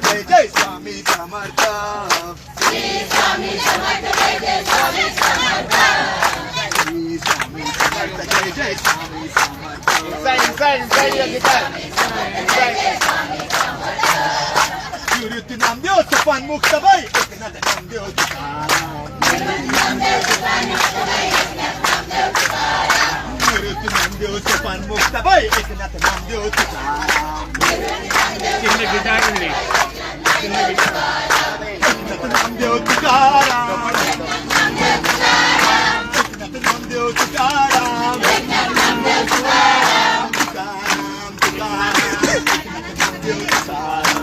जय जय स्वामी समर्थ श्री स्वामी समर्थ जय जय स्वामी समर्थ श्री स्वामी समर्थ जय जय स्वामी समर्थ निवृत्ती नामदेव सोपान मुक्ताबाई एकनाथ नामदेव तुकाराम निवृत्ती नामदेव सोपान मुक्ताबाई एकनाथ नामदेव तुकाराम चिन्ह गिटार ले एकनाथ नामदेव तुकाराम एकनाथ नामदेव तुकाराम तुकाराम तुकाराम एकनाथ नामदेव तुकाराम